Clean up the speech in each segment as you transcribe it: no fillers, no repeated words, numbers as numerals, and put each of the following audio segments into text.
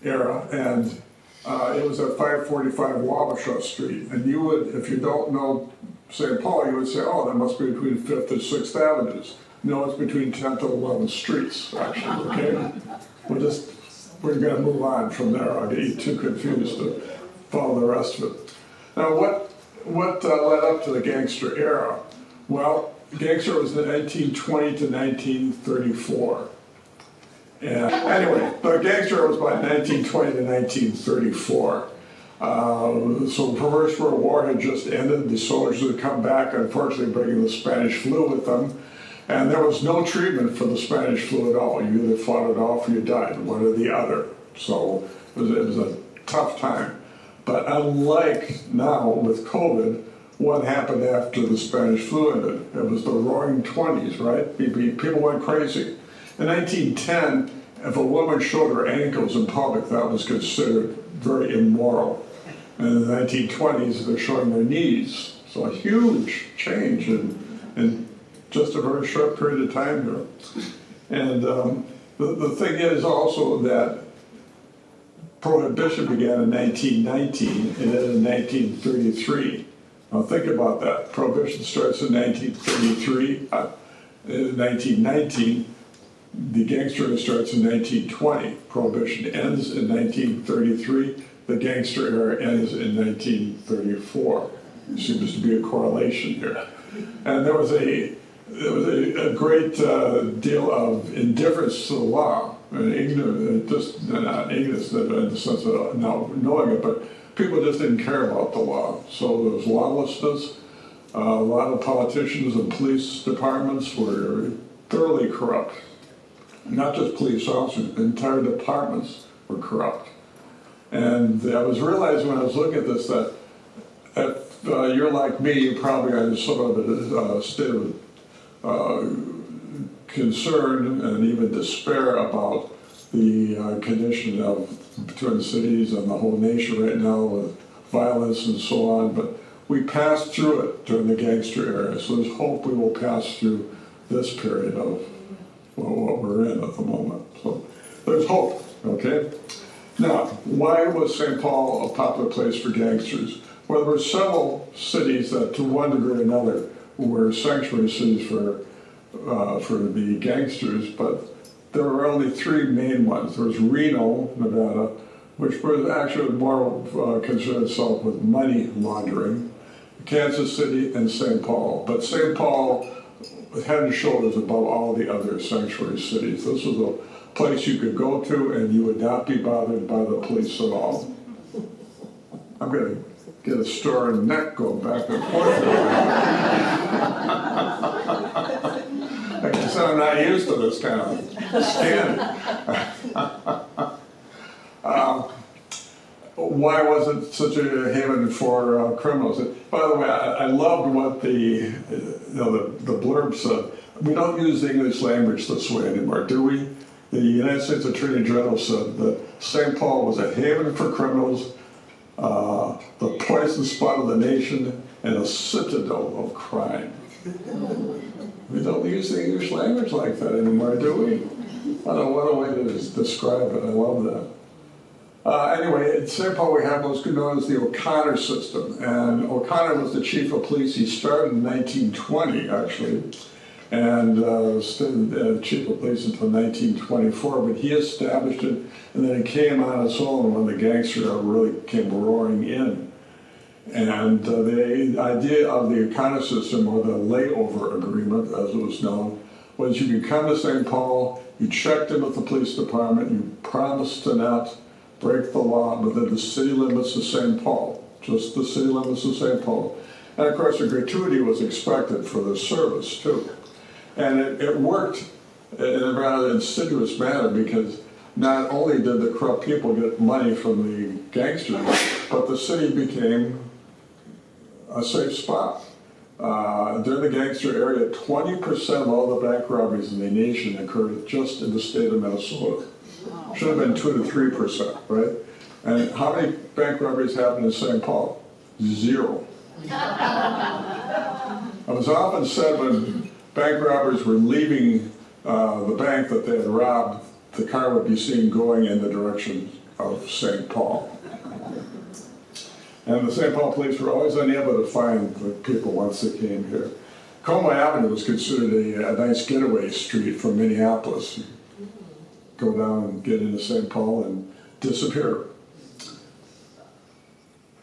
era, and it was at 545 Wabasha Street. And you would, if you don't know St. Paul, you would say, oh, that must be between 5th and 6th Avenues. No, it's between 10th and 11th Streets, actually, okay? We're gonna move on from there. I'll get you too confused to follow the rest of it. Now, what led up to the gangster era? Well, gangster was in 1920 to 1934. And anyway, the gangster era was by 1920 to 1934. So the First World War had just ended. The soldiers had come back, unfortunately bringing the Spanish flu with them. And there was no treatment for the Spanish flu at all. You either fought it off or you died, one or the other. So it was a tough time. But unlike now with COVID, what happened after the Spanish flu ended? It was the roaring 20s, right? People went crazy. In 1910, if a woman showed her ankles in public, that was considered very immoral. And in the 1920s, they're showing their knees. So a huge change in just a very short period of time here. And the thing is also that Prohibition began in 1919 and ended in 1933. Now think about that. Prohibition starts in 1933, in 1919. The gangster era starts in 1920. Prohibition ends in 1933. The gangster era ends in 1934. There seems to be a correlation here. And there was a great deal of indifference to the law, and ignorance, just not ignorance in the sense of not knowing it, but people just didn't care about the law. So there was lawlessness. A lot of politicians and police departments were thoroughly corrupt. Not just police officers, entire departments were corrupt. And I was realizing when I was looking at this that if you're like me, you probably are in sort of a state of concern and even despair about the condition of the Twin Cities and the whole nation right now with violence and so on. But we passed through it during the gangster era, so there's hope we will pass through this period of what we're in at the moment. So there's hope, okay? Now, why was St. Paul a popular place for gangsters? Well, there were several cities that, to one degree or another, were sanctuary cities for the gangsters, but there were only three main ones. There was Reno, Nevada, which was actually more concerned itself with money laundering, Kansas City, and St. Paul. But St. Paul was head and shoulders above all the other sanctuary cities. This was a place you could go to and you would not be bothered by the police at all. I'm going to get a sore neck going back and forth. I guess I'm not used to this kind of skin. Why was it such a haven for criminals? By the way, I loved what the blurb said. We don't use the English language this way anymore, do we? The United States Attorney General said that St. Paul was a haven for criminals, the poison spot of the nation, and a citadel of crime. We don't use the English language like that anymore, do we? I don't know, what a way to describe it. I love that. Anyway, at St. Paul we have what's known as the O'Connor system. And O'Connor was the chief of police. He started in 1920, actually, and stayed chief of police until 1924. But he established it, and then it came on its own when the gangster era really came roaring in. And the idea of the O'Connor system, or the layover agreement, as it was known, was you could come to St. Paul, you checked in with the police department, you promised to not break the law within the city limits of St. Paul, just the city limits of St. Paul. And of course, a gratuity was expected for the service, too. And it worked in a rather insidious manner because not only did the corrupt people get money from the gangsters, but the city became a safe spot. During the gangster area, 20% of all the bank robberies in the nation occurred just in the state of Minnesota. Should have been 2 to 3%, right? And how many bank robberies happened in St. Paul? 0. It was often said when bank robbers were leaving the bank that they had robbed, the car would be seen going in the direction of St. Paul. And the St. Paul police were always unable to find the people once they came here. Como Avenue was considered a nice getaway street from Minneapolis. You go down and get into St. Paul and disappear.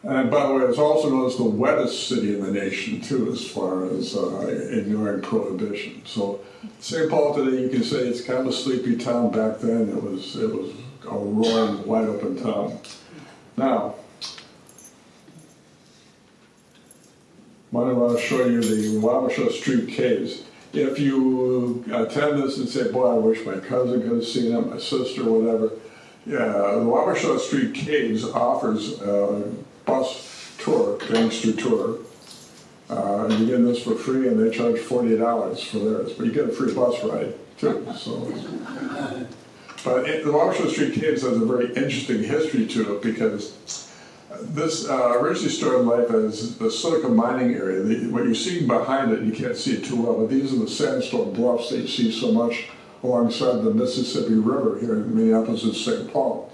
And by the way, it's also known as the wettest city in the nation, too, as far as ignoring prohibition. So St. Paul today, you can say it's kind of a sleepy town. Back then, it was a roaring, wide open town. Now, I want to show you the Wabasha Street Caves. If you attend this and say, boy, I wish my cousin could have seen it, my sister, whatever, yeah, the Wabasha Street Caves offers bus tour, Gangster tour. And you get this for free, and they charge $40 for theirs, but you get a free bus ride too. So, but the Wabasha Street Caves has a very interesting history to it because this originally started life as the silica mining area. What you see behind it, you can't see it too well, but these are the sandstone bluffs that you see so much alongside the Mississippi River here in Minneapolis and St. Paul.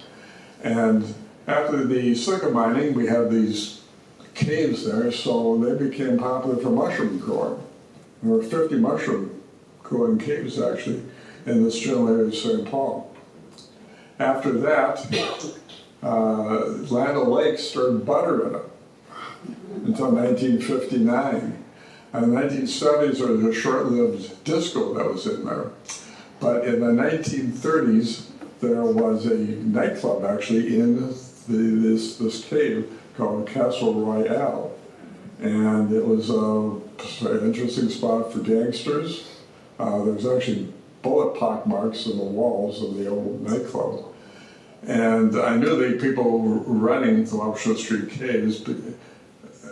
And after the silica mining, we had these caves there, so they became popular for mushroom growing. There were 50 mushroom growing caves actually in this general area of St. Paul. After that, Land O'Lakes started buttering it until 1959. And in the 1970s, there was a short-lived disco that was in there. But in the 1930s, there was a nightclub actually in this cave called Castle Royale. And it was an interesting spot for gangsters. There was actually bullet pock marks in the walls of the old nightclub. And I knew the people running the Wabasha Street Caves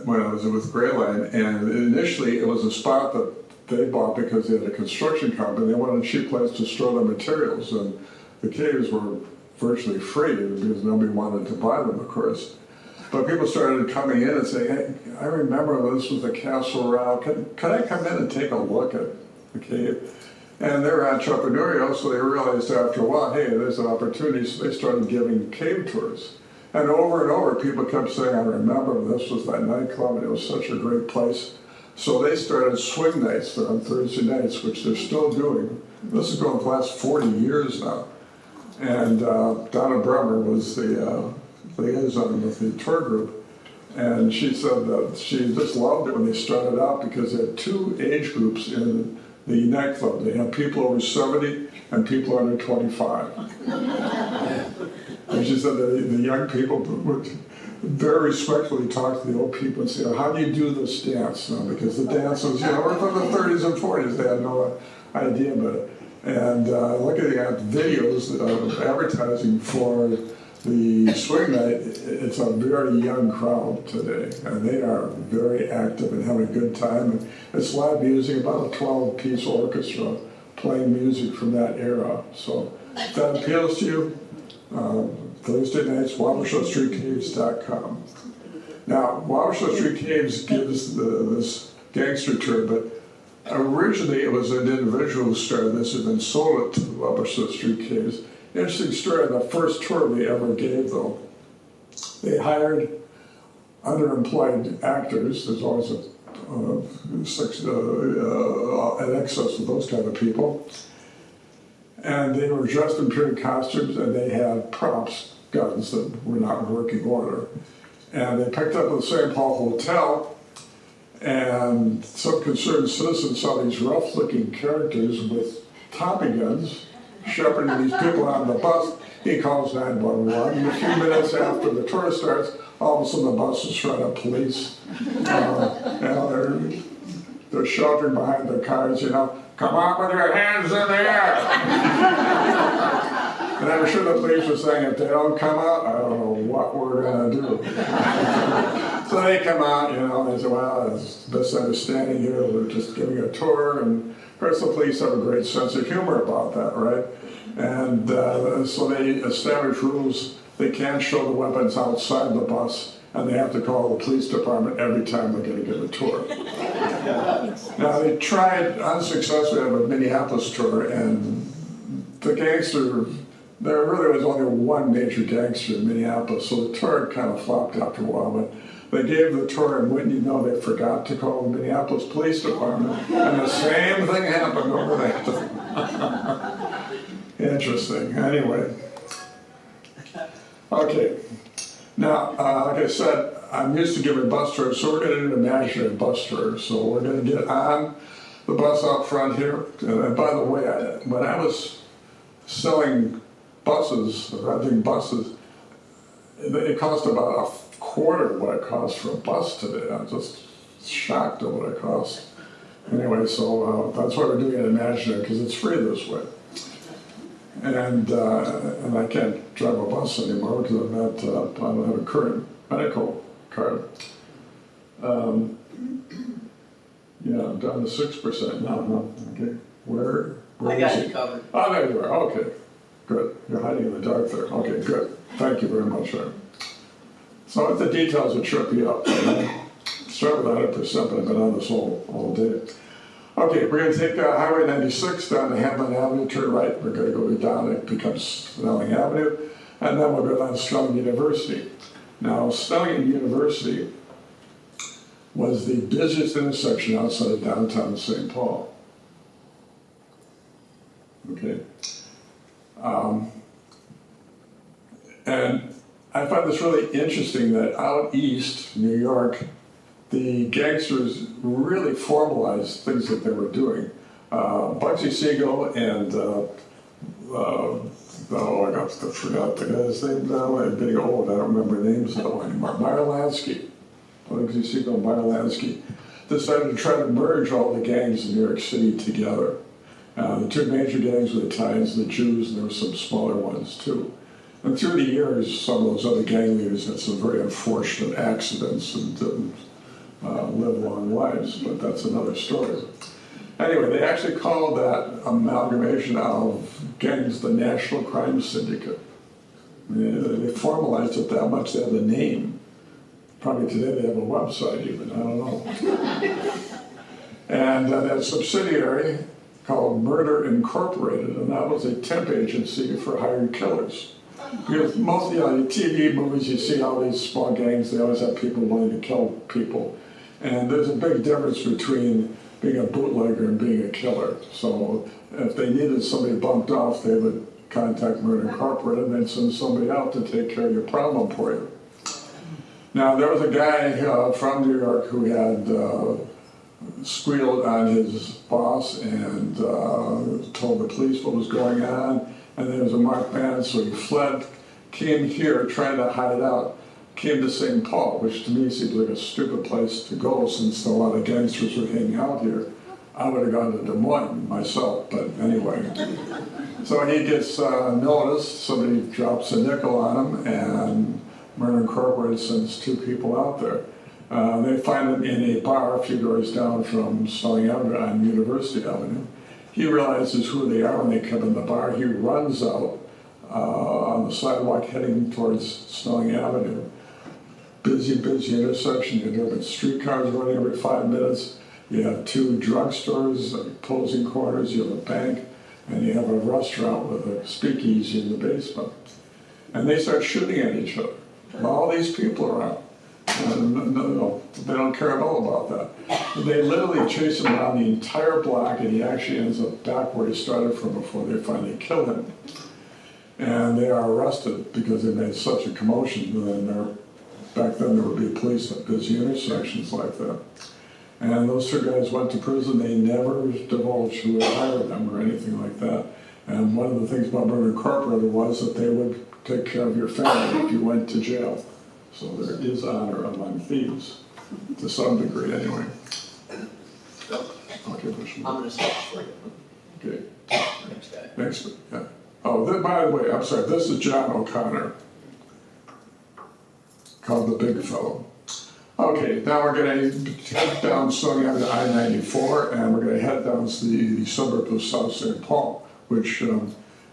when I was with Greyline, and initially it was a spot that they bought because they had a construction company. They wanted a cheap place to store their materials, and the caves were virtually free because nobody wanted to buy them, of course. But people started coming in and saying, hey, I remember this was the Castle Royale. Could I come in and take a look at the cave? And they were entrepreneurial, so they realized after a while, hey, there's an opportunity, so they started giving cave tours. And over, people kept saying, I remember this was that nightclub, and it was such a great place. So they started swing nights there on Thursday nights, which they're still doing. This is going for the last 40 years now. And Donna Bremer was the liaison with the tour group. And she said that she just loved it when they started out because they had two age groups in the nightclub. They had people over 70 and people under 25. And she said that the young people would very respectfully talk to the old people and say, how do you do this dance? Because the dance was, we're from the 30s and 40s. They had no idea about it. And looking at videos of advertising for the swing night, it's a very young crowd today, and they are very active and having a good time. And it's live music, about a 12-piece orchestra playing music from that era. So if that appeals to you, Thursday nights, WabashaStreetCaves.com. Now, Wabasha Street Caves gives this gangster tour, but originally it was an individual who started this and then sold it to the Wabasha Street Caves. Interesting story, the first tour they ever gave, though, they hired underemployed actors. There's always an excess of those kind of people. And they were dressed in period costumes, and they had props, guns that were not in working order. And they picked up at the St. Paul Hotel, and some concerned citizens saw these rough-looking characters with Tommy guns shepherding these people on the bus. He calls 911, and a few minutes after the tour starts, all of a sudden the bus is shot of police. And they're sheltering behind their cars, come on with your hands in the air. And I'm sure the police were saying, if they don't come out, I don't know what we're going to do. So they come out, they say, well, there's misunderstanding here, we're just giving a tour. And of course, the police have a great sense of humor about that, right? And so they establish rules. They can't show the weapons outside the bus, and they have to call the police department every time they're going to give a tour. Now, they tried unsuccessfully to have a Minneapolis tour, and the gangster there really was only one major gangster in Minneapolis, so the tour kind of flopped after a while. But they gave the tour, and wouldn't you know, they forgot to call the Minneapolis Police Department, and the same thing happened over there. Interesting. Anyway. Okay. Now, like I said, I'm used to giving bus tours, so we're going to do an imaginary bus tour. So we're going to get on the bus out front here. And by the way, when I was selling buses, renting buses, it cost about a quarter what it costs for a bus today. I'm just shocked at what it costs. Anyway, so that's why we're doing it imaginary, because it's free this way. And I can't drive a bus anymore because I don't have a current medical card. Yeah, I'm down to 6% now. Okay, where I got you covered. Oh, there you are. Okay, good. You're hiding in the dark there. Okay, good. Thank you very much, sir. So the details will trip you up. Start with 100%, but I've been on this all day. Okay, we're going to take Highway 96 down to Hamlin Avenue, turn right. We're going to go down, it becomes Snelling Avenue, and then we'll go down to Snelling University. Now, Snelling University was the busiest intersection outside of downtown St. Paul. Okay. And I find this really interesting that out east, New York, the gangsters really formalized things that they were doing. Bugsy Siegel and, I forgot the guy's name now, I'm getting old, I don't remember names though anymore. Meyer Lansky, Bugsy Siegel and Meyer Lansky, decided to try to merge all the gangs in New York City together. The two major gangs were the Italians and the Jews, and there were some smaller ones too. And through the years, some of those other gang leaders had some very unfortunate accidents and didn't live long lives, but that's another story. Anyway, they actually called that amalgamation of gangs the National Crime Syndicate. They formalized it that much, they have the name. Probably today they have a website even, I don't know. And that subsidiary called Murder Incorporated, and that was a temp agency for hired killers. Because most, in TV movies, you see all these small gangs, they always have people willing to kill people. And there's a big difference between being a bootlegger and being a killer. So if they needed somebody bumped off, they would contact Murder Incorporated and they'd send somebody out to take care of your problem for you. Now, there was a guy from New York who had squealed on his boss and told the police what was going on. And there was a marked man, so he fled, came here, trying to hide out, came to St. Paul, which to me seems like a stupid place to go since a lot of gangsters were hanging out here. I would have gone to Des Moines myself, but anyway. So he gets noticed, somebody drops a nickel on him, and Murder Incorporated sends two people out there. They find him in a bar a few doors down from Snelling Avenue on University Avenue. He realizes who they are when they come in the bar. He runs out on the sidewalk heading towards Snelling Avenue. Busy intersection. You're doing streetcars running every 5 minutes. You have two drugstores, opposing corners. You have a bank, and you have a restaurant with a speakeasy in the basement. And they start shooting at each other. All these people around. No, they don't care at all about that. They literally chase him around the entire block, and he actually ends up back where he started from before they finally kill him. And they are arrested because they made such a commotion. And back then there would be police at busy intersections like that. And those two guys went to prison. They never divulged who had hired them or anything like that. And one of the things about Murder Incorporated was that they would take care of your family if you went to jail. So there is honor among thieves, to some degree anyway. Okay, I'm going to stop for you. Okay. Next guy. Next, yeah. Oh, by the way, I'm sorry, this is John O'Connor, called the Big Fellow. Okay, now we're going to head down Snelling Avenue to I-94, and we're going to head down to the suburb of South St. Paul, which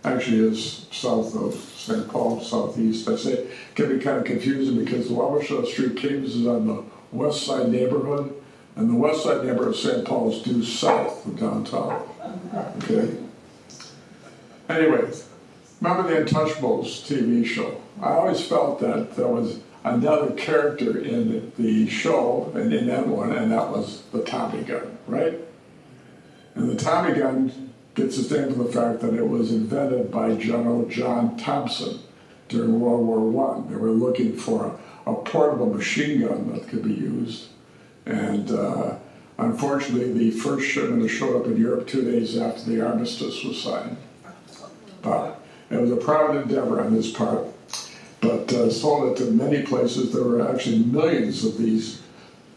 actually is south of St. Paul, southeast. I say it can be kind of confusing because the Wabasha Street Caves is on the west side neighborhood, and the west side neighborhood of St. Paul is due south of downtown. Okay? Anyways, Remember the Untouchables TV show? I always felt that there was another character in the show and in that one, and that was the Tommy gun, right? And the Tommy gun gets its name from the fact that it was invented by General John Thompson during World War I. They were looking for a portable machine gun that could be used. And unfortunately, the first shipment showed up in Europe 2 days after the armistice was signed. But it was a proud endeavor on his part, but sold it to many places. There were actually millions of these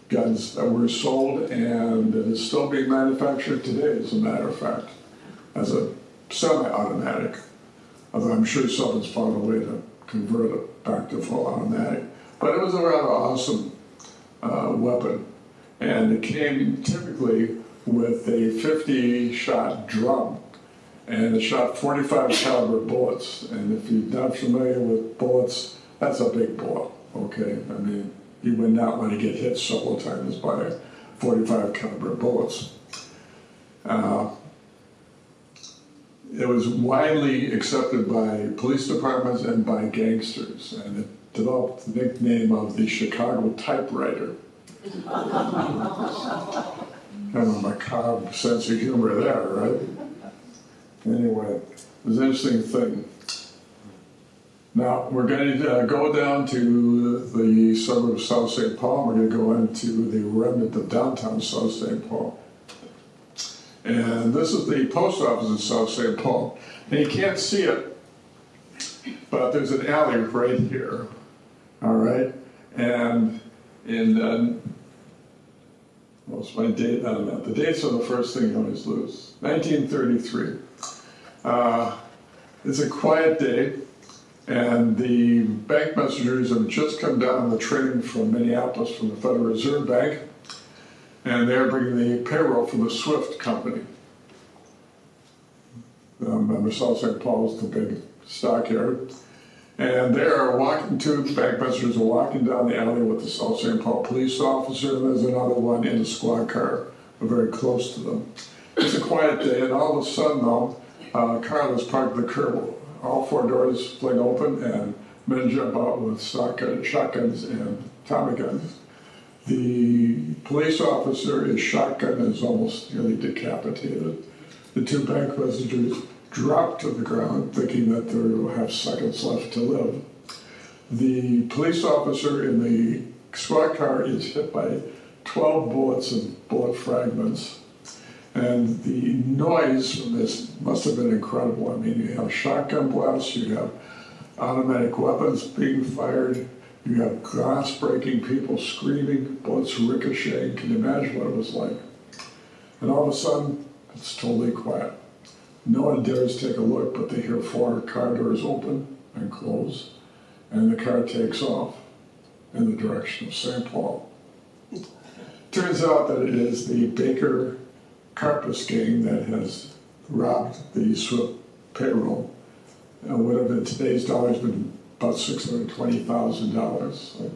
guns that were sold, and it is still being manufactured today, as a matter of fact, as a semi-automatic. Although I'm sure someone's found a way to convert it back to full automatic. But it was a rather awesome weapon, and it came typically with a 50-shot drum, and it shot 45 caliber bullets. And if you're not familiar with bullets, that's a big bullet, okay? I mean, you would not want to get hit several times by 45 caliber bullets. It was widely accepted by police departments and by gangsters, and it developed the nickname of the Chicago typewriter. Kind of a macabre sense of humor there, right? Anyway, it was an interesting thing. Now, we're going to go down to the suburb of South St. Paul. We're going to go into the remnant of downtown South St. Paul. And this is the post office in South St. Paul. And you can't see it, but there's an alley right here. All right? And in, what's my date on that? The dates are the first thing you always lose. 1933. It's a quiet day, and the bank messengers have just come down on the train from Minneapolis from the Federal Reserve Bank, and they're bringing the payroll from the Swift company. Remember, South St. Paul is the big stockyard. And they are walking to, the bank messengers are walking down the alley with the South St. Paul police officer, and there's another one in a squad car, very close to them. It's a quiet day, and all of a sudden, though, a car that's parked at the curb, all four doors fling open, and men jump out with shotguns and Tommy guns. The police officer is shotgun and is almost nearly decapitated. The two bank messengers drop to the ground, thinking that they will have seconds left to live. The police officer in the squad car is hit by 12 bullets and bullet fragments. And the noise from this must have been incredible. I mean, you have shotgun blasts, you have automatic weapons being fired, you have glass breaking, people screaming, bullets ricocheting. Can you imagine what it was like? And all of a sudden, it's totally quiet. No one dares take a look, but they hear four car doors open and close, and the car takes off in the direction of St. Paul. Turns out that it is the Baker Carpus gang that has robbed the Swift payroll. Would have in today's dollars been about $620,000. So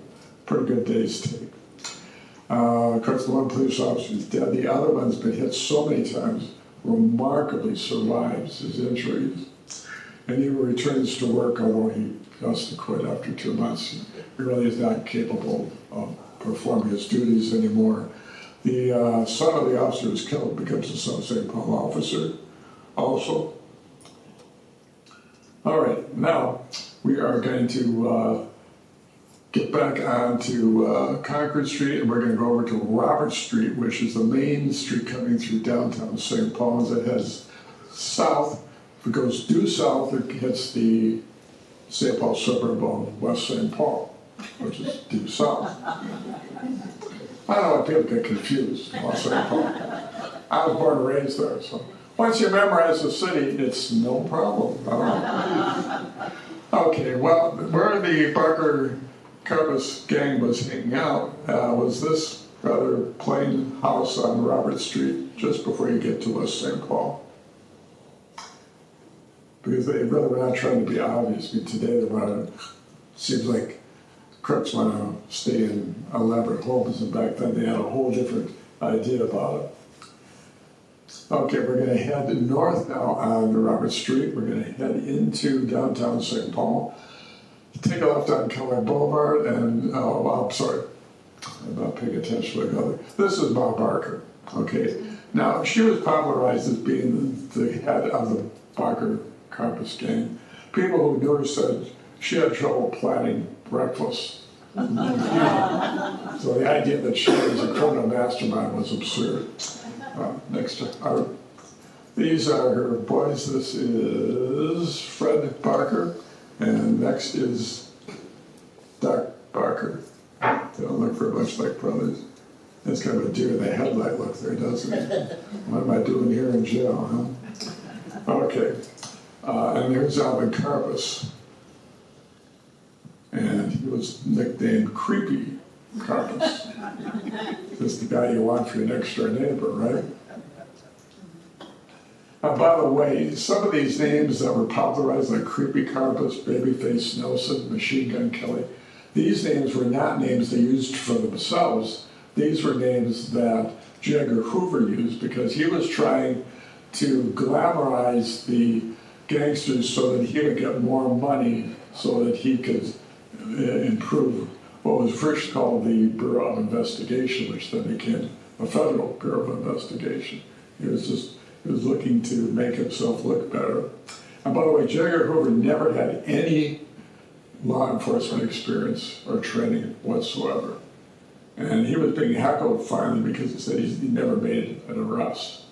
pretty good day's take. Of course, the one police officer is dead. The other one's been hit so many times, remarkably survives his injuries. And he returns to work, although he has to quit after 2 months. He really is not capable of performing his duties anymore. The son of the officer is killed, becomes a South St. Paul officer also. All right, now we are going to get back onto Concord Street, and we're going to go over to Robert Street, which is the main street coming through downtown St. Paul. As it heads south, if it goes due south, it hits the St. Paul suburb of West St. Paul, which is due south. I don't know why people get confused about St. Paul. I was born and raised there, so once you memorize the city, it's no problem. Okay, well, where the Barker Carpus gang was hanging out was this rather plain house on Robert Street just before you get to West St. Paul. Because they really were not trying to be obvious. I mean, today they want to, seems like crooks want to stay in elaborate homes, and back then they had a whole different idea about it. Okay, we're gonna head north now on Robert Street. We're gonna head into downtown St. Paul. Take a left on Keller Boulevard and, oh, I'm sorry, I'm not paying attention to the other. This is Bob Barker, okay? Now, she was popularized as being the head of the Barker Carpus gang. People who knew her said she had trouble planning breakfast. So the idea that she was a criminal mastermind was absurd. These are her boys. This is Fred Barker, and next is Doc Barker. They don't look very much like brothers. It's kind of a deer in the headlight look there, doesn't it? What am I doing here in jail, huh? Okay, and there's Alvin Carpus. And he was nicknamed Creepy Carpus. Just the guy you want for your next door neighbor, right? By the way, some of these names that were popularized, like Creepy Carpus, Babyface Nelson, Machine Gun Kelly, these names were not names they used for themselves. These were names that J. Edgar Hoover used because he was trying to glamorize the gangsters so that he would get more money so that he could improve what was first called the Bureau of Investigation, which then became a Federal Bureau of Investigation. He was looking to make himself look better. And by the way, J. Edgar Hoover never had any law enforcement experience or training whatsoever. And he was being heckled finally because he said he never made an arrest.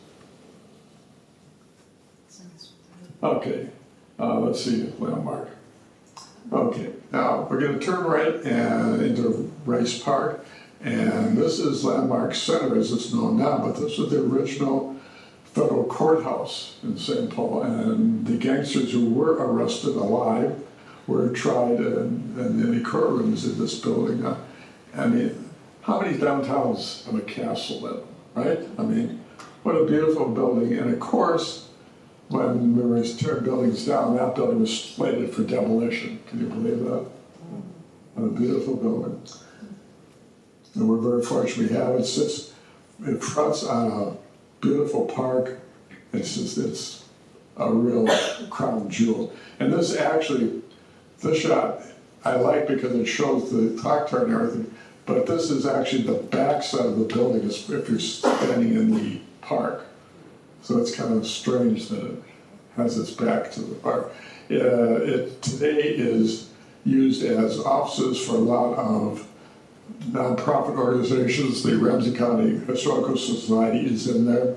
Okay, let's see, landmark. Okay, now we're going to turn right into Rice Park, and this is Landmark Center as it's known now, but this was the original federal courthouse in St. Paul, and the gangsters who were arrested alive were tried in the courtrooms in this building. I mean, how many downtowns have a castle in, right? I mean, what a beautiful building, and of course, when we were tearing buildings down, that building was slated for demolition. Can you believe that? What a beautiful building. And we're very fortunate we have it. It fronts on a beautiful park. It's a real crown jewel. And this shot I like because it shows the clock tower and everything, but this is actually the back side of the building if you're standing in the park. So it's kind of strange that it has its back to the park. It today is used as offices for a lot of nonprofit organizations. The Ramsey County Historical Society is in there.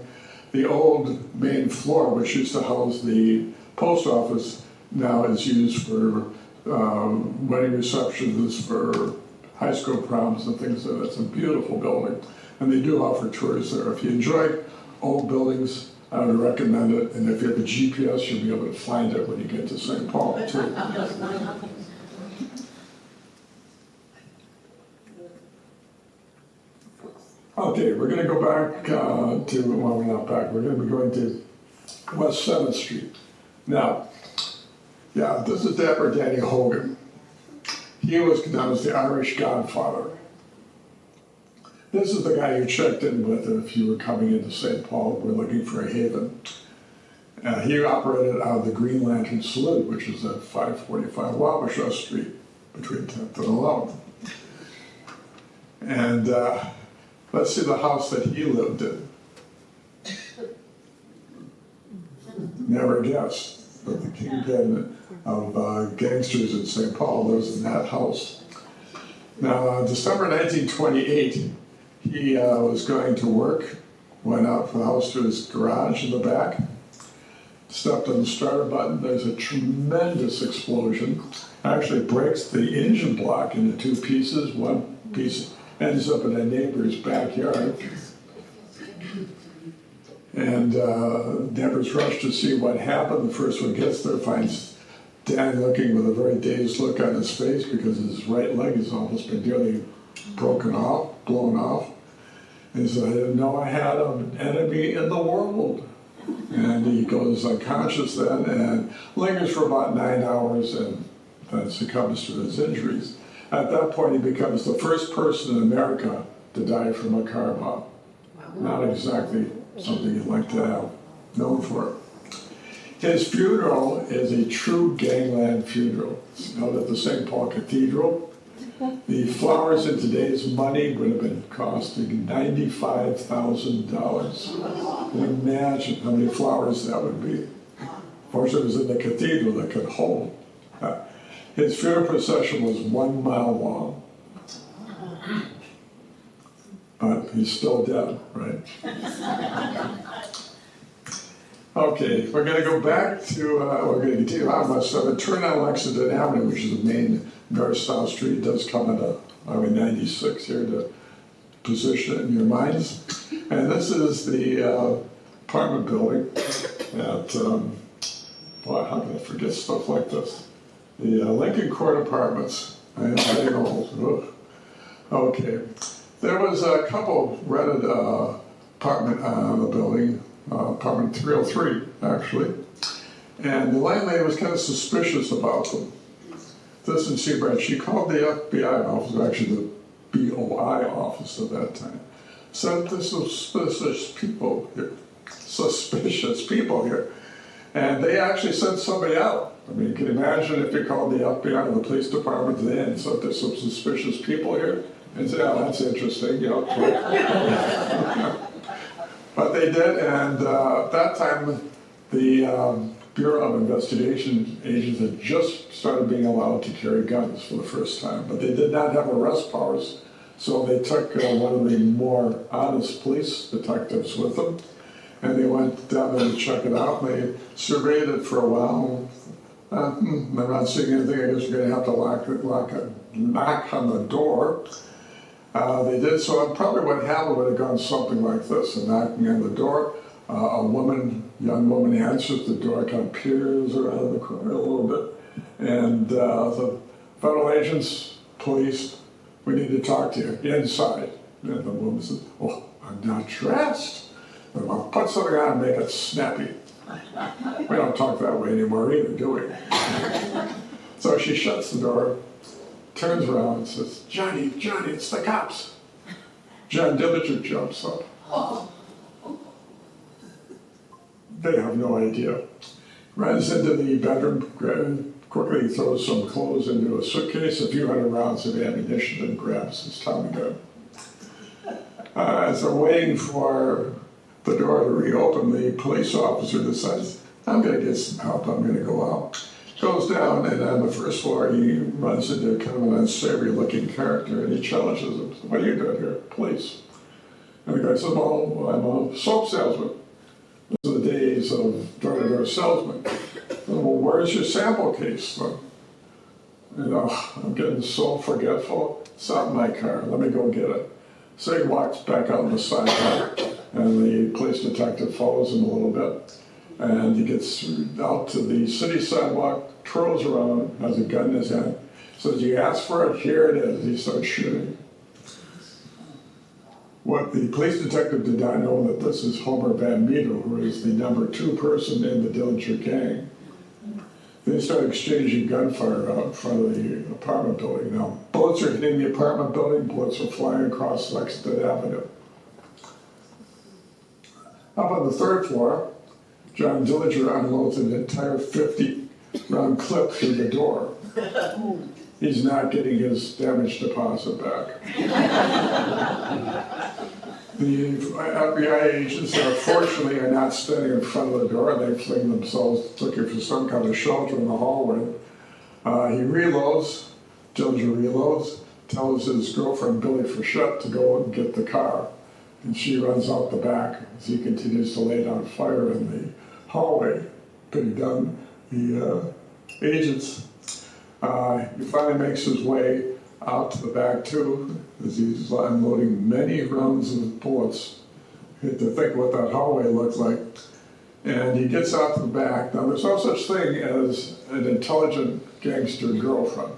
The old main floor, which used to house the post office, now is used for wedding receptions, for high school proms and things like that. It's a beautiful building, and they do offer tours there. If you enjoy old buildings, I would recommend it, and if you have a GPS, you'll be able to find it when you get to St. Paul, too. Okay, we're going to go back well, we're not back, we're going to be going to West 7th Street. Now, yeah, this is Dapper Danny Hogan. He was known as the Irish Godfather. This is the guy you checked in with if you were coming into St. Paul, we're looking for a haven. He operated out of the Green Lantern Saloon, which is at 545 Wabasha Street, between 10th and 11th. And let's see the house that he lived in. Never guessed that the kingpin of gangsters in St. Paul lives in that house. Now, December 1928, he was going to work, went out from the house to his garage in the back, stepped on the starter button. There's a tremendous explosion. Actually breaks the engine block into two pieces. One piece ends up in a neighbor's backyard. And neighbors rush to see what happened. The first one gets there, finds Dan looking with a very dazed look on his face because his right leg has almost been nearly blown off. And he said, I didn't know I had an enemy in the world. And he goes unconscious then and lingers for about 9 hours and then succumbs to his injuries. At that point, he becomes the first person in America to die from a car bomb. Not exactly something you'd like to have known for. His funeral is a true gangland funeral. It's held at the St. Paul Cathedral. The flowers in today's money would have been costing $95,000. You can imagine how many flowers that would be. Of course, it was in the cathedral that could hold. His funeral procession was 1 mile long. But he's still dead, right? Okay, we're going to go back to, we're going to continue on West 7. Turn on Lexington Avenue, which is the main north-south street. It does come into Highway 96 here to position it in your minds. And this is the apartment building at, boy, how can I forget stuff like this? The Lincoln Court Apartments. I am getting old. Ugh. Okay. There was a couple rented apartment on the building, apartment 303, actually. And the landlady was kind of suspicious about them. This in Seabrand, she called the FBI office, actually the BOI office at that time. Said there's suspicious people here. And they actually sent somebody out. I mean, you can imagine if you called the FBI or the police department today and said there's some suspicious people here, and said, oh, that's interesting, you know. But they did, and at that time, the Bureau of Investigation agents had just started being allowed to carry guns for the first time, but they did not have arrest powers, so they took one of the more honest police detectives with them, and they went down there to check it out, and they surveyed it for a while. They're not seeing anything, I guess we're going to have to knock on the door. They did, so probably what happened would have gone something like this, and knocking on the door, a young woman answers the door, kind of peers around the corner a little bit, and the federal agents, police, we need to talk to you, inside. And the woman says, oh, I'm not dressed. And I'll put something on and make it snappy. We don't talk that way anymore either, do we? So she shuts the door, turns around and says, Johnny, it's the cops. John Dillinger jumps up. They have no idea. Runs into the bedroom, quickly throws some clothes into a suitcase, a few hundred rounds of ammunition, and grabs his Tommy gun. As they're waiting for the door to reopen, the police officer decides, I'm going to get some help, I'm going to go out. Goes down, and on the first floor, he runs into kind of an unsavory-looking character, and he challenges him. What are you doing here? Police. And the guy says, well, I'm a soap salesman. Those are the days of door-to-door salesman. Well, where's your sample case? I'm getting so forgetful. It's out in my car. Let me go get it. So he walks back out on the sidewalk, and the police detective follows him a little bit. And he gets out to the city sidewalk, twirls around, has a gun in his hand, says, you asked for it, here it is. He starts shooting. What the police detective did not know that this is Homer Van Meter, who is the number 2 person in the Dillinger gang. They start exchanging gunfire out in front of the apartment building. Now, bullets are hitting the apartment building, bullets are flying across Lexington Avenue. Up on the 3rd floor, John Dillinger unloads an entire 50-round clip through the door. He's not getting his damage deposit back. The FBI agents, fortunately, are not standing in front of the door. They fling themselves looking for some kind of shelter in the hallway. He reloads, Dillinger reloads, tells his girlfriend, Billy Frechette, to go and get the car. And she runs out the back as he continues to lay down fire in the hallway, pinning down the agents. He finally makes his way out to the back too, as he's unloading many rounds of bullets. You have to think what that hallway looked like. And he gets out to the back. Now there's no such thing as an intelligent gangster girlfriend.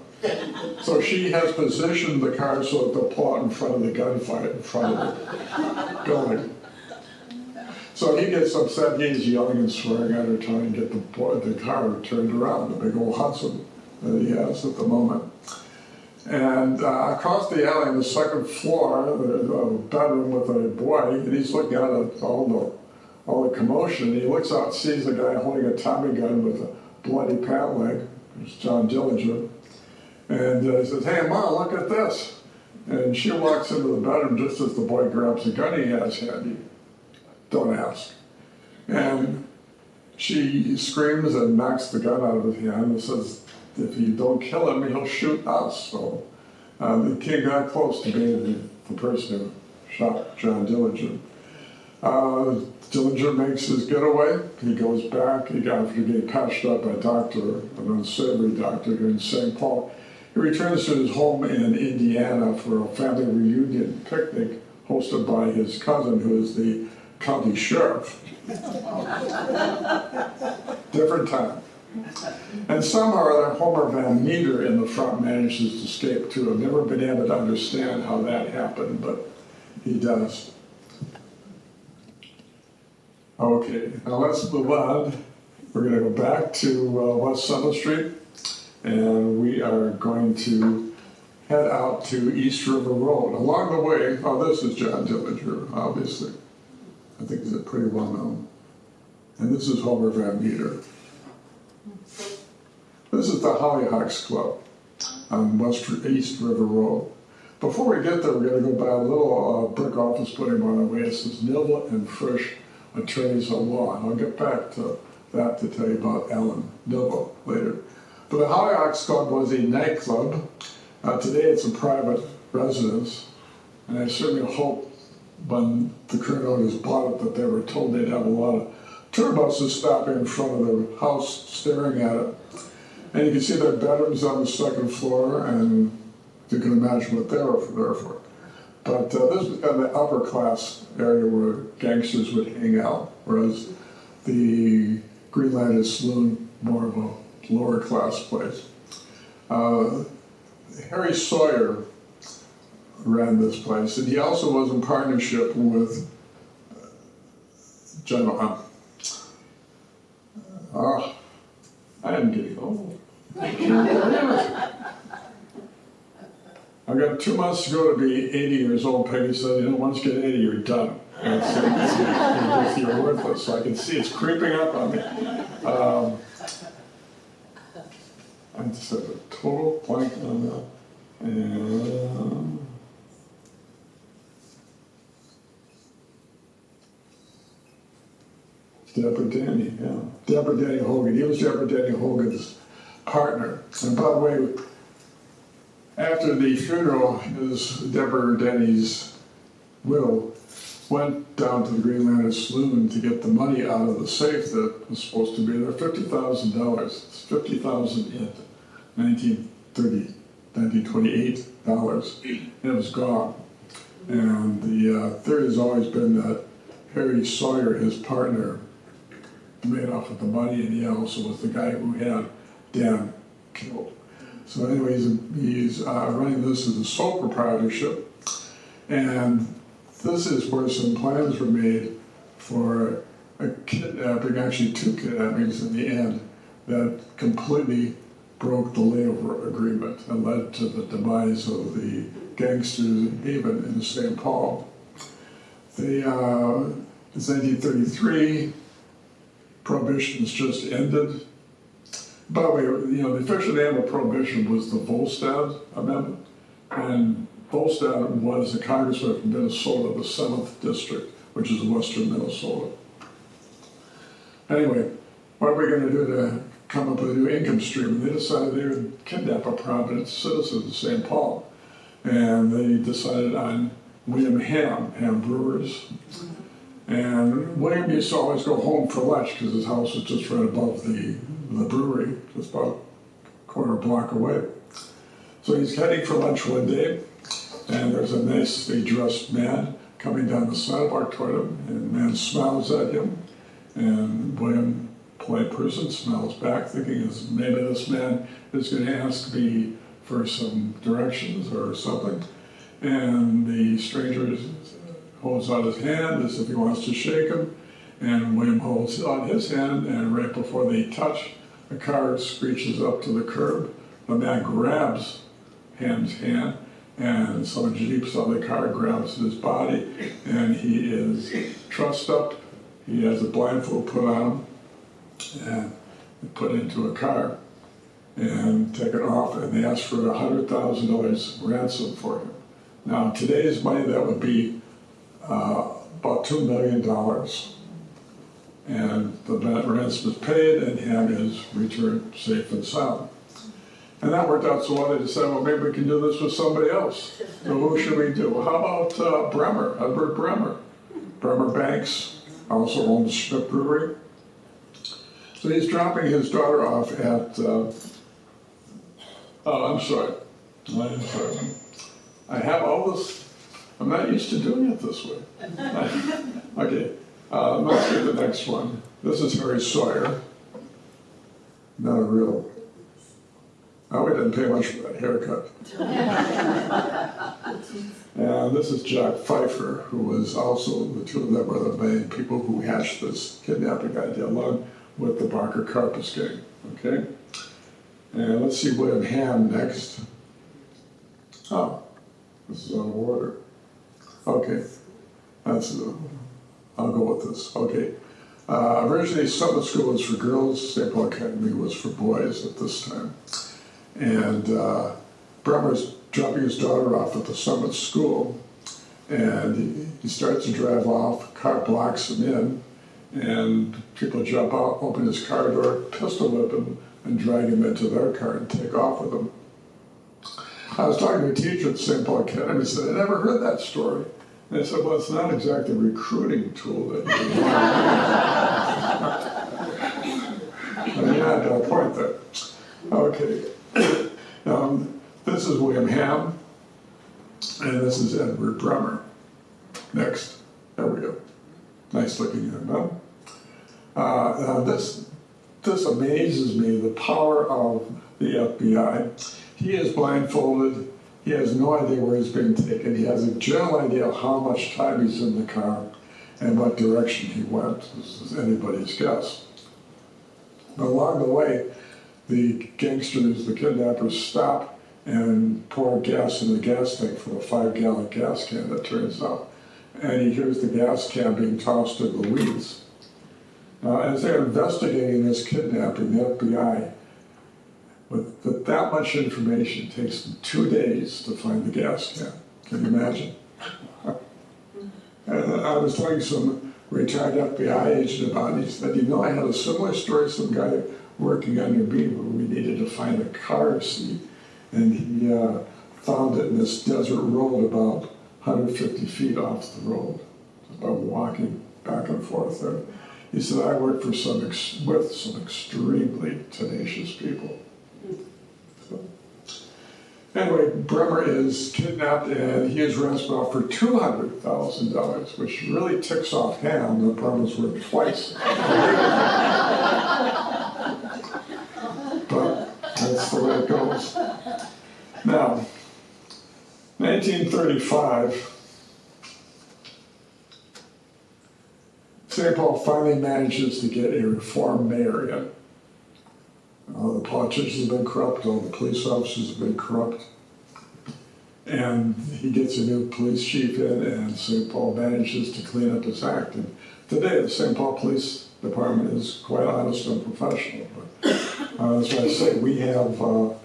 So she has positioned the car so that they'll pull out in front of the gunfight in front of the building. So he gets upset, he's yelling and swearing at her, trying to get the car turned around, the big old Hudson that he has at the moment. And across the alley on the 2nd floor, there's a bedroom with a boy, and he's looking out at all the all the commotion. He looks out, sees a guy holding a Tommy gun with a bloody pant leg. It's John Dillinger. And he says, "Hey, Ma, look at this." And she walks into the bedroom just as the boy grabs the gun he has handy. Don't ask. And she screams and knocks the gun out of his hand and says, "If you don't kill him, he'll shoot us." So the kid got close to being the person who shot John Dillinger. Dillinger makes his getaway. He goes back. After getting patched up by a doctor, an unsavory doctor here in St. Paul, he returns to his home in Indiana for a family reunion picnic hosted by his cousin, who is the county sheriff. Different time. And somehow or other, Homer Van Meter in the front manages to escape too. I've never been able to understand how that happened, but he does. Okay, now let's move on. We're going to go back to West 7th Street, and we are going to head out to East River Road. Along the way, this is John Dillinger, obviously. I think he's pretty well known. And this is Homer Van Meter. This is the Hollyhocks Club on East River Road. Before we get there, we're going to go by a little brick office building on our way. It says Nibble and Frisch Attorneys at Law. And I'll get back to that to tell you about Ellen Nibble later. But the Hollyhocks Club was a nightclub. Today it's a private residence. And I certainly hope when the current owners bought it that they were told they'd have a lot of tour buses stopping in front of their house staring at it. And you can see their bedrooms on the second floor, and you can imagine what they were there for. But this was kind of the upper class area where gangsters would hang out, whereas the Greenlander Saloon, more of a lower class place. Harry Sawyer ran this place, and he also was in partnership with General I am getting old. I've got 2 months to go to be 80 years old. Peggy said, once you get 80, you're done. You're worthless. So I can see it's creeping up on me. I just have a total blank on that. And Deborah Danny, yeah. Deborah Danny Hogan. He was Deborah Danny Hogan's partner. And by the way, after the funeral, Deborah Danny's widow went down to the Greenlander Saloon to get the money out of the safe that was supposed to be there, $50,000. It's $50,000 in 1928 dollars, and it was gone. And the theory has always been that Harry Sawyer, his partner, made off with the money, and he also was the guy who had Dan killed. So anyway, he's running this as a sole proprietorship, and this is where some plans were made for a kidnapping, actually 2 kidnappings in the end, that completely broke the layover agreement and led to the demise of the gangsters even in St. Paul. It's 1933, Prohibition's just ended. By the way, the official name of Prohibition was the Volstead Amendment, and Volstead was a congressman from Minnesota, the 7th District, which is western Minnesota. Anyway, what are we going to do to come up with a new income stream? And they decided they would kidnap a prominent citizen of St. Paul, and they decided on William Ham Brewers. And William used to always go home for lunch because his house was just right above the brewery, just about a quarter block away. So he's heading for lunch one day, and there's a nicely dressed man coming down the sidewalk toward him, and the man smiles at him, and William, polite person, smiles back, thinking maybe this man is going to ask me for some directions or something. And the stranger holds out his hand as if he wants to shake him, and William holds out his hand, and right before they touch, the car screeches up to the curb. The man grabs Ham's hand, and someone leaps on the car, grabs his body, and he is trussed up, He has a blindfold put on him and put into a car and taken off, and they asked for $100,000 ransom for him. Now, in today's money, that would be about $2 million. And the ransom is paid, and Ham is returned safe and sound. And that worked out so well, they decided, well, maybe we can do this with somebody else. So who should we do? Well, how about Bremer, Edward Bremer? Bremer Banks also owns Schmidt Brewery. So he's dropping his daughter off at, I'm sorry. I have all this, I'm not used to doing it this way. Okay, let's get the next one. This is Harry Sawyer. Not a real, we didn't pay much for that haircut. And this is Jack Pfeiffer, who was also, the two of them were the main people who hatched this kidnapping idea, along with the Barker Karpus gang, okay? And let's see William Ham next. Oh, this is out of order. Okay, I'll go with this, okay. Originally, Summit School was for girls, St. Paul Academy was for boys at this time. And Bremer's dropping his daughter off at the Summit School, and he starts to drive off, car blocks him in, and people jump out, open his car door, pistol whip him, and drag him into their car and take off with him. I was talking to a teacher at St. Paul Academy, he said, I never heard that story. And I said, well, it's not exactly a recruiting tool that you I mean, I had a point there. Okay. This is William Ham, and this is Edward Bremer. Next. There we go. Nice looking young man. Now this amazes me, the power of the FBI. He is blindfolded. He has no idea where he's being taken. He has a general idea of how much time he's in the car and what direction he went. This is anybody's guess. But along the way, the gangsters, the kidnappers, stop and pour gas in the gas tank from a 5-gallon gas can, it turns out. And he hears the gas can being tossed in the weeds. Now, as they're investigating this kidnapping, the FBI, with that much information, takes them 2 days to find the gas can. Can you imagine? And I was telling some retired FBI agent about it. He said, I had a similar story, some guy working under me where we needed to find a car seat, and he found it in this desert road about 150 feet off the road, about walking back and forth there. He said, I work for with some extremely tenacious people. So, anyway, Bremer is kidnapped and he is ransomed off for $200,000, which really ticks off Ham. The Bremer's worth twice. But that's the way it goes. Now, 1935, St. Paul finally manages to get a reformed mayor in. The politicians have been corrupt, all the police officers have been corrupt. And he gets a new police chief in, and St. Paul manages to clean up his act. And today, the St. Paul Police Department is quite honest and professional. But that's why I say we have hope.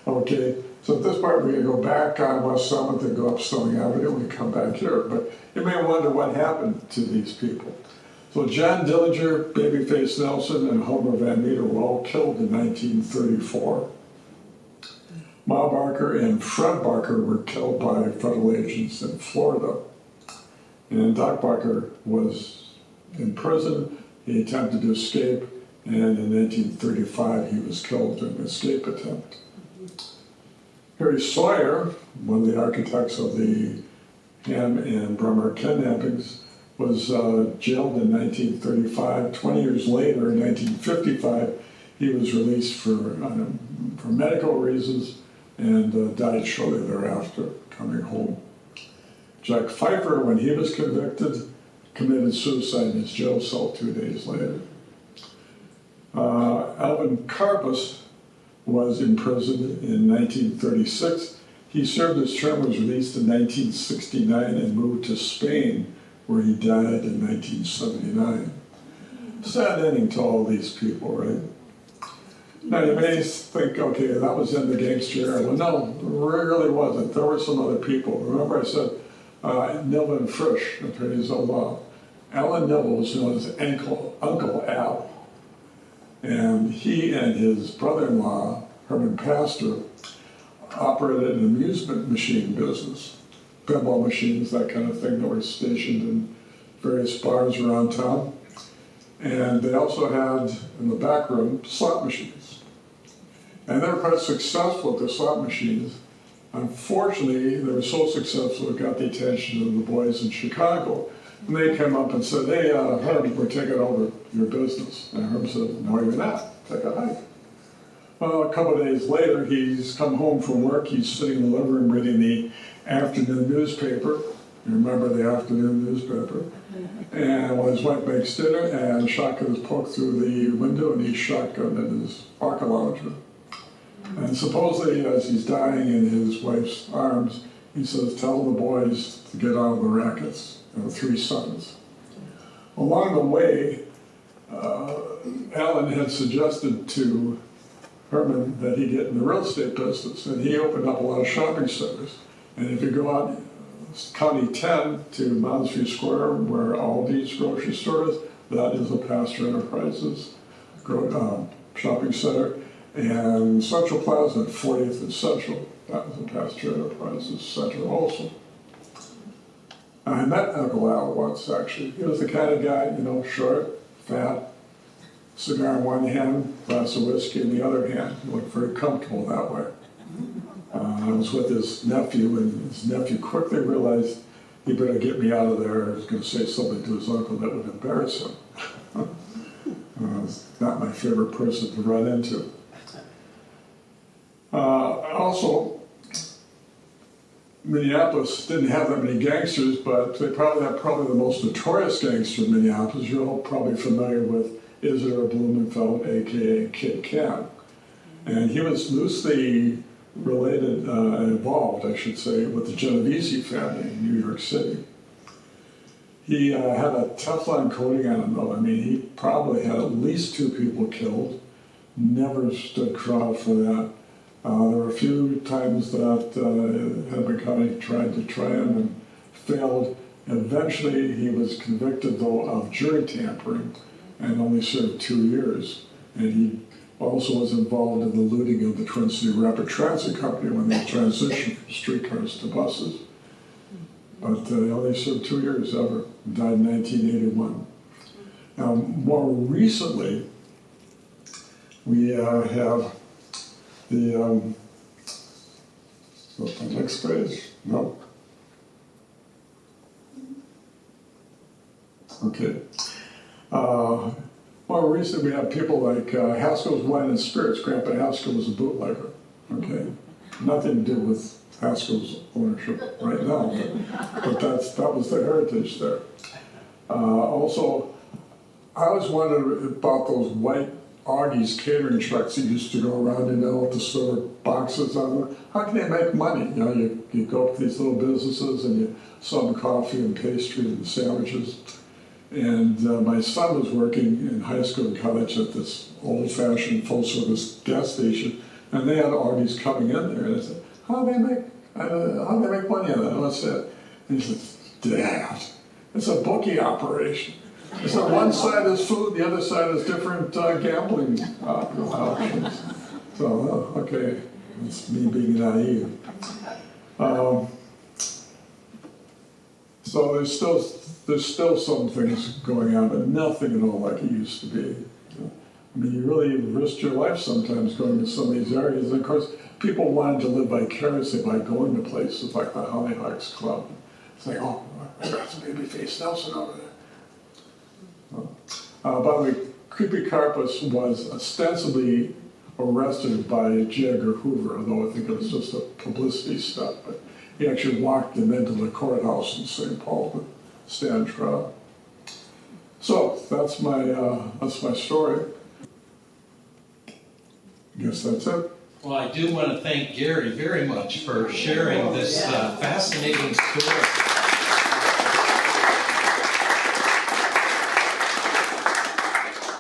Okay, so at this part we're going to go back on West Summit and go up Stone Avenue and come back here. But you may wonder what happened to these people. So John Dillinger, Babyface Nelson, and Homer Van Meter were all killed in 1934. Ma Barker and Fred Barker were killed by federal agents in Florida. And Doc Barker was in prison. He attempted to escape, and in 1935 he was killed in an escape attempt. Harry Sawyer, one of the architects of the Ham and Bremer kidnappings, was jailed in 1935. 20 years later, in 1955, he was released for medical reasons and died shortly thereafter, coming home. Jack Pfeiffer, when he was convicted, committed suicide in his jail cell 2 days later. Alvin Karpus was imprisoned in 1936. He served his term, was released in 1969, and moved to Spain, where he died in 1979. Sad ending to all these people, right? Now you may think, okay, that was in the gangster era. Well, no, it really wasn't. There were some other people. Remember I said Neville and Frisch, attorneys of law. Alan Neville was known as Uncle Al. And he and his brother-in-law, Herman Pastor, operated an amusement machine business. Pinball machines, that kind of thing, that were stationed in various bars around town. And they also had, in the back room, slot machines. And they were quite successful at the slot machines. Unfortunately, they were so successful it got the attention of the boys in Chicago. And they came up and said, hey, Herb, we're taking over your business. And Herb said, no, you're not. Take a hike. Well, a couple of days later, he's come home from work. He's sitting in the living room reading the afternoon newspaper. You remember the afternoon newspaper? And while his wife makes dinner, and a shotgun is poked through the window, and he's shotgunned in his pocket lounger. And supposedly, as he's dying in his wife's arms, he says, tell the boys to get out of the rackets. There were 3 sons. Along the way, Alan had suggested to Herman that he get in the real estate business, and he opened up a lot of shopping centers. And if you go out County 10 to Moundsview Square, where Aldi's grocery store is, that is a Pastor Enterprises shopping center. And Central Plaza at 40th and Central, that was a Pastor Enterprises center also. I met Uncle Al once, actually. He was the kind of guy, you know, short, fat, cigar in one hand, glass of whiskey in the other hand. He looked very comfortable that way. I was with his nephew, and his nephew quickly realized he better get me out of there. I was going to say something to his uncle that would embarrass him. It's not my favorite person to run into. Also, Minneapolis didn't have that many gangsters, but they probably had the most notorious gangster in Minneapolis. You're all probably familiar with Isidore Blumenfeld, a.k.a. Kid Can. And he was loosely related, involved, I should say, with the Genovese family in New York City. He had a Teflon coating on him, though. I mean, he probably had at least 2 people killed. Never stood trial for that. There were a few times that Hennepin County tried to try him and failed. Eventually, he was convicted, though, of jury tampering and only served 2 years. And he also was involved in the looting of the Twin City Rapid Transit Company when they transitioned from streetcars to buses. But he only served 2 years ever, died in 1981. Now, more recently, we have the next page? No. Okay. More recently, we have people like Haskell's Wine and Spirits. Grandpa Haskell was a bootlegger. Okay. Nothing to do with Haskell's ownership right now, but that was the heritage there. Also, I always wondered about those white Augie's catering trucks that used to go around, you know, with the silver boxes on them. How can they make money? You know, you go up to these little businesses and you sell them coffee and pastry and sandwiches. And my son was working in high school and college at this old-fashioned full-service gas station, and they had Augie's coming in there. And I said, how do they make money on that? What's that? And he says, Dad, it's a bookie operation. So one side is food, the other side is different gambling options. So, okay, it's me being naive. So there's still some things going on, but nothing at all like it used to be. I mean, you really risked your life sometimes going to some of these areas. And of course, people wanted to live vicariously by going to places like the Hollyhocks Club. It's like, oh, that's Babyface Nelson over there. By the way, Creepy Karpus was ostensibly arrested by J. Edgar Hoover, although I think it was just a publicity stunt. But he actually walked him into the courthouse in St. Paul to stand trial. So that's my story. I guess that's it. Well, I do want to thank Gary very much for sharing this fascinating story.